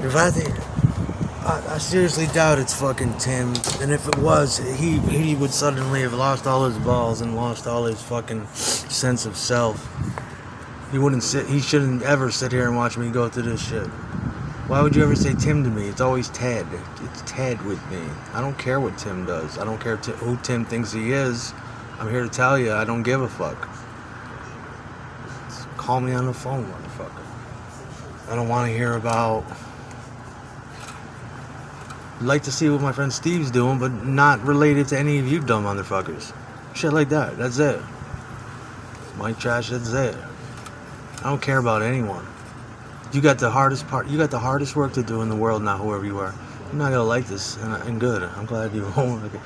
If I think, I seriously doubt it's fucking Tim. And if it was, he would suddenly have lost all his balls and lost all his fucking sense of self. He shouldn't ever sit here and watch me go through this shit. Why would you ever say Tim to me? It's always Ted. It's Ted with me. I don't care what Tim does. I don't care who Tim thinks he is. I'm here to tell you, I don't give a fuck. Just call me on the phone, motherfucker. I don't want to hear about... I'd like to see what my friend Steve's doing, but not related to any of you dumb motherfuckers. Shit like that. That's it. Mike Trash, that's it. I don't care about anyone. You got the hardest part. You got the hardest work to do in the world now, whoever you are. You're not gonna like this, and good. I'm glad you won't like it.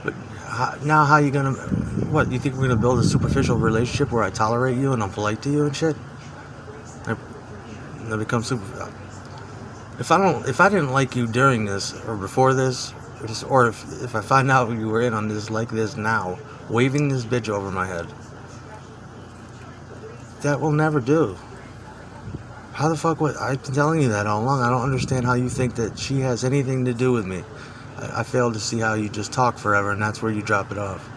But how you gonna? What, you think we're gonna build a superficial relationship where I tolerate you and I'm polite to you and shit? And I become super. If I didn't like you during this or before this, or if I find out you were in on this like this now, waving this bitch over my head, that will never do. How the fuck would I've been telling you that all along? I don't understand how you think that she has anything to do with me. I fail to see how you just talk forever, and that's where you drop it off.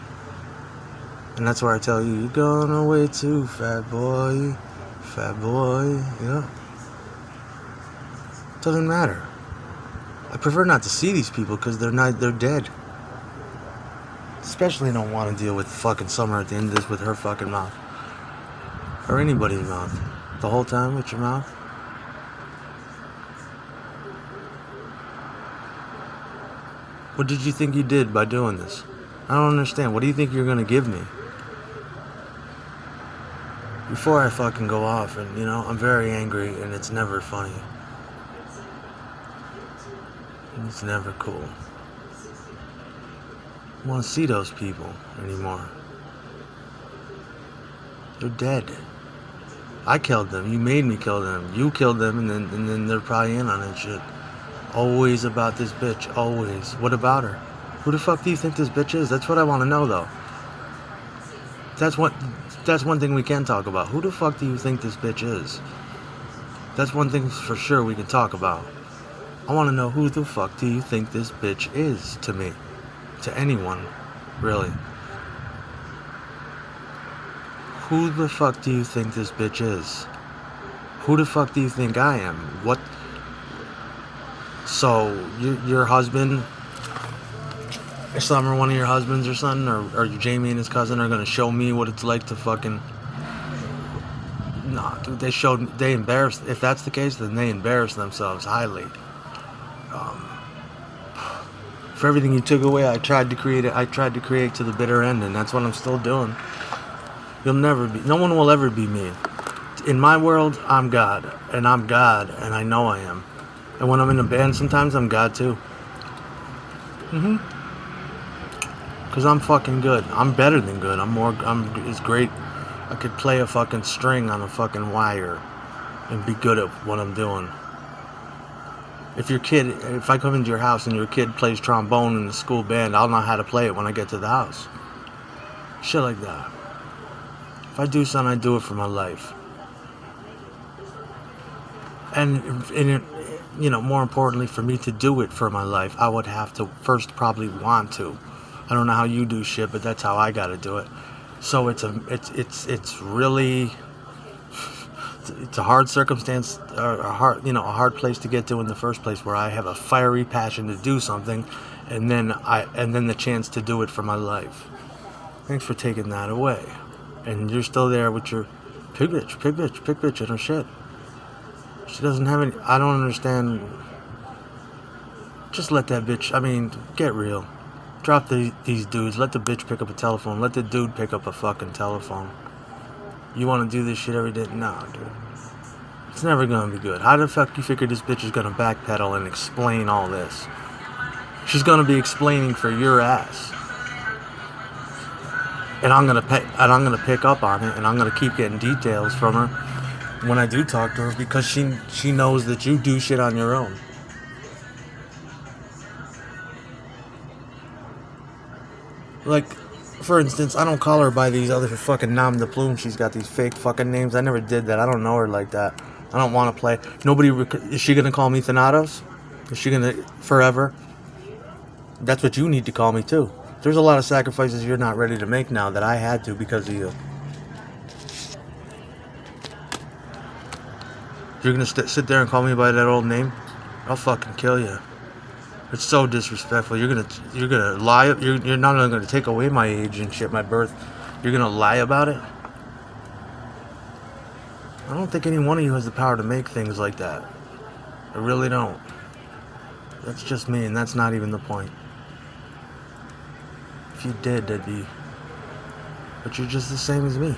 And that's where I tell you, you're going away too, fat boy, yeah. Doesn't matter. I prefer not to see these people because they're dead. Especially don't want to deal with fucking Summer at the end of this with her fucking mouth. Or anybody's mouth. The whole time with your mouth. What did you think you did by doing this? I don't understand. What do you think you're gonna give me? Before I fucking go off, and I'm very angry and it's never funny. It's never cool. I don't want to see those people anymore. They're dead. I killed them. You made me kill them. You killed them, and then they're probably in on that shit. Always about this bitch. Always. What about her? Who the fuck do you think this bitch is? That's what I want to know, though. That's one thing we can talk about. Who the fuck do you think this bitch is? That's one thing for sure we can talk about. I want to know, who the fuck do you think this bitch is to me? To anyone, really. Who the fuck do you think this bitch is? Who the fuck do you think I am? What? So, your husband, Summer, one of your husbands or something, or Jamie and his cousin are gonna show me what it's like to fucking... Nah, dude, they embarrassed, if that's the case, then they embarrassed themselves highly. For everything you took away, I tried to create to the bitter end, and that's what I'm still doing. No one will ever be me. In my world, I'm God, and and I know I am. And when I'm in a band, sometimes I'm God too. Cause I'm fucking good. I'm better than good. It's great. I could play a fucking string on a fucking wire and be good at what I'm doing. If I come into your house and your kid plays trombone in the school band, I'll know how to play it when I get to the house. Shit like that. If I do something, I do it for my life. And more importantly, for me to do it for my life, I would have to first probably want to. I don't know how you do shit, but that's how I gotta do it. So it's really... It's a hard circumstance, a hard place to get to in the first place, where I have a fiery passion to do something, and then the chance to do it for my life. Thanks for taking that away. And you're still there with your pig bitch and her shit. She doesn't have any... I don't understand. Just let that bitch... get real. Drop these dudes. Let the bitch pick up a telephone. Let the dude pick up a fucking telephone. You want to do this shit every day? No, dude. It's never going to be good. How the fuck you figure this bitch is going to backpedal and explain all this? She's going to be explaining for your ass. And I'm going to pick up on it, and I'm going to keep getting details from her when I do talk to her, because she knows that you do shit on your own. Like, for instance, I don't call her by these other fucking nom de plume. She's got these fake fucking names. I never did that. I don't know her like that. I don't want to play. Nobody is she gonna call me Thanatos? Is she gonna forever? That's what you need to call me too. There's a lot of sacrifices you're not ready to make now that I had to because of you. You're gonna sit there and call me by that old name? I'll fucking kill you. It's so disrespectful. You're gonna lie. You're not only gonna take away my age and shit, my birth. You're gonna lie about it. I don't think any one of you has the power to make things like that. I really don't. That's just me, and that's not even the point. If you did, that'd be. But you're just the same as me.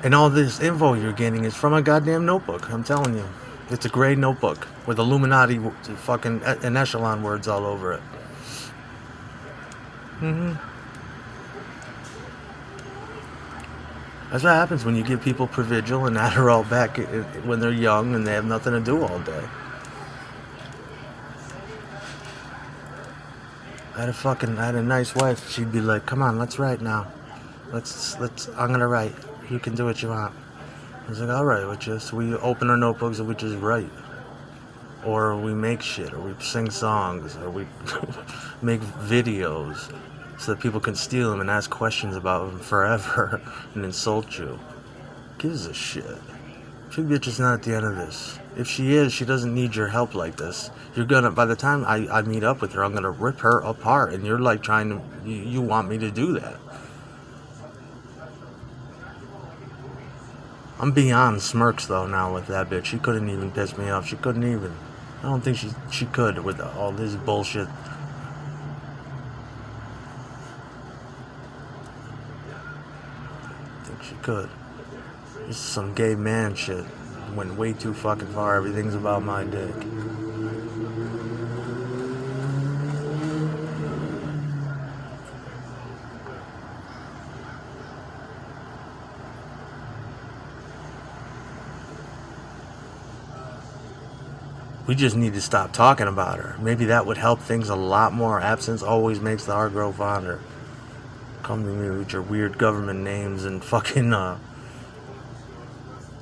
And all this info you're getting is from a goddamn notebook. I'm telling you. It's a gray notebook with Illuminati fucking and echelon words all over it. That's what happens when you give people Provigil and Adderall back when they're young and they have nothing to do all day. I had a nice wife. She'd be like, "Come on, let's write now. I'm gonna write. You can do what you want." I was like, "I'll write with you." So we open our notebooks and we just write. Or we make shit, or we sing songs, or we make videos so that people can steal them and ask questions about them forever and insult you. Gives a shit. Big bitch is not at the end of this. If she is, she doesn't need your help like this. By the time I meet up with her, I'm gonna rip her apart, and you're like you want me to do that. I'm beyond smirks though now with that bitch. She couldn't even piss me off. She couldn't even. I don't think she could with all this bullshit. I think she could. This is some gay man shit. Went way too fucking far. Everything's about my dick. We just need to stop talking about her. Maybe that would help things a lot more. Absence always makes the heart grow fonder. Come to me with your weird government names and fucking,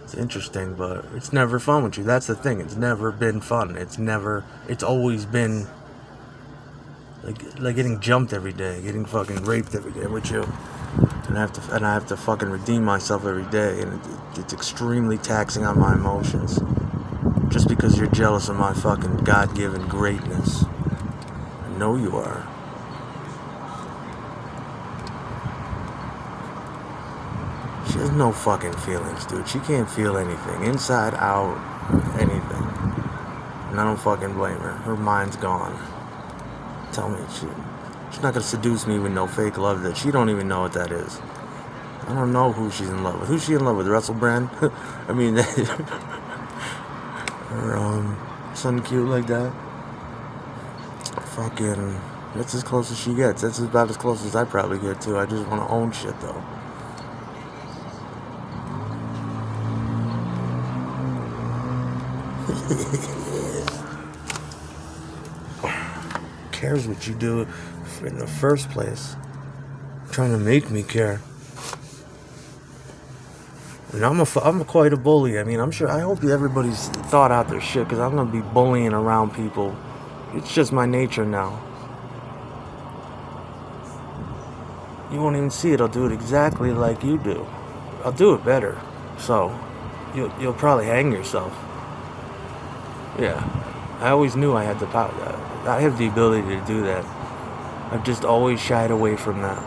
It's interesting, but it's never fun with you. That's the thing. It's never been fun. It's always been like getting jumped every day, getting fucking raped every day with you. And I have to fucking redeem myself every day, and it's extremely taxing on my emotions. Just because you're jealous of my fucking God-given greatness. I know you are. She has no fucking feelings, dude. She can't feel anything. Inside, out, anything. And I don't fucking blame her. Her mind's gone. Tell me, she's not gonna seduce me with no fake love that she don't even know what that is. I don't know who she's in love with. Who's she in love with? Russell Brand? I mean, her son cute like that. Fucking, that's as close as she gets. That's about as close as I probably get to. I just want to own shit though. Cares what you do in the first place. Trying to make me care. And I'm quite a bully. I mean, I hope everybody's thought out their shit, because I'm going to be bullying around people. It's just my nature now. You won't even see it. I'll do it exactly like you do. I'll do it better. So, you'll probably hang yourself. Yeah. I always knew I had the power. I have the ability to do that. I've just always shied away from that.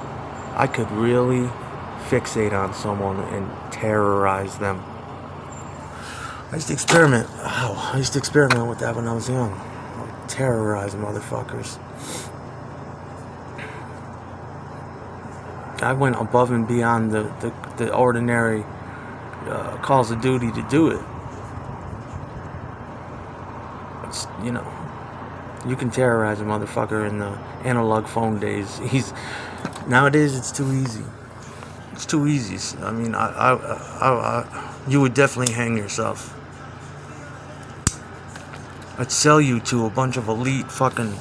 I could really fixate on someone and terrorize them. I used to experiment with that when I was young. I'd terrorize motherfuckers. I went above and beyond the ordinary calls of duty to do it. It's, you can terrorize a motherfucker in the analog phone days. Nowadays it's too easy. It's too easy. I mean, you would definitely hang yourself. I'd sell you to a bunch of elite fucking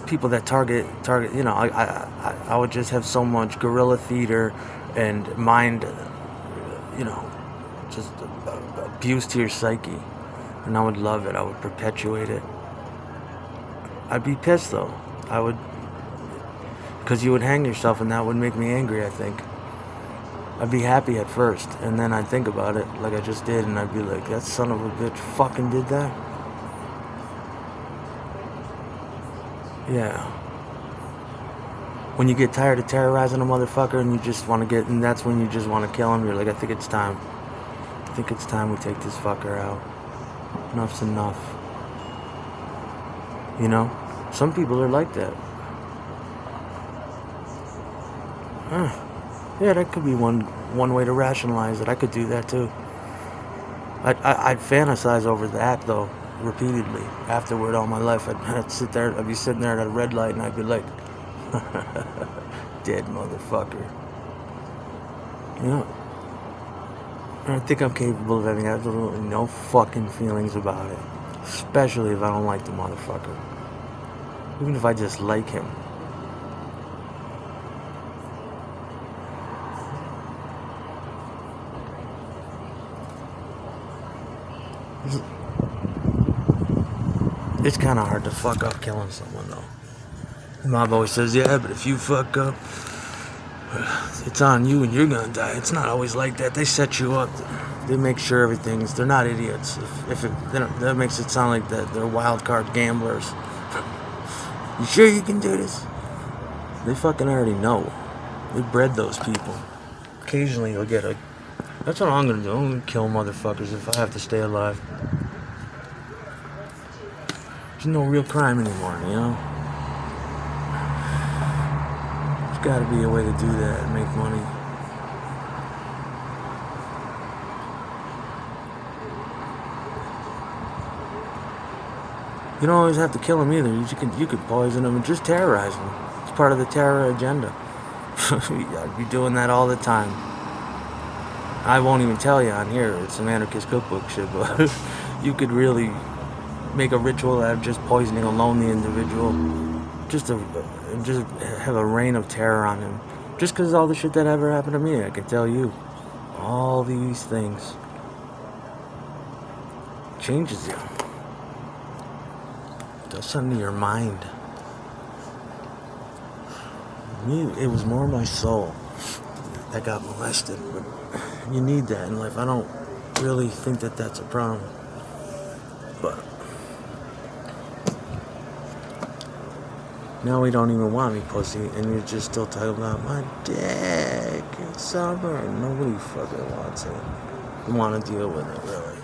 people that target. I would just have so much guerrilla theater and mind, just abuse to your psyche. And I would love it. I would perpetuate it. I'd be pissed though. I would, because you would hang yourself, and that would make me angry, I think. I'd be happy at first, and then I'd think about it like I just did, and I'd be like, that son of a bitch fucking did that? Yeah. When you get tired of terrorizing a motherfucker and you just want to and that's when you just want to kill him, you're like, I think it's time. I think it's time we take this fucker out. Enough's enough. You know? Some people are like that. Yeah, that could be one way to rationalize it. I could do that too. I'd fantasize over that though, repeatedly. Afterward, all my life, I'd sit there. I'd be sitting there at a red light, and I'd be like, "Dead motherfucker." You know. And I think I'm capable of having absolutely no fucking feelings about it, especially if I don't like the motherfucker. Even if I just like him. It's kind of hard to fuck up killing someone, though. The mob always says, yeah, but if you fuck up, it's on you and you're gonna die. It's not always like that. They set you up. They make sure they're not idiots. That makes it sound like that they're wild card gamblers. You sure you can do this? They fucking already know. They bred those people. Occasionally you'll get that's what I'm gonna do. I'm gonna kill motherfuckers if I have to stay alive. There's no real crime anymore, you know? There's gotta be a way to do that and make money. You don't always have to kill them either. You could poison them and just terrorize them. It's part of the terror agenda. I'd be doing that all the time. I won't even tell you on here. It's some anarchist cookbook shit, but you could really make a ritual out of just poisoning a lonely individual, just have a reign of terror on him. Just because all the shit that ever happened to me, I can tell you, all these things changes you. Does something to your mind. It was more my soul that got molested, but you need that in life. I don't really think that that's a problem, but now we don't even want me, pussy, and you're just still talking about my dick. It's summer. Nobody fucking wants it. You want to deal with it, really.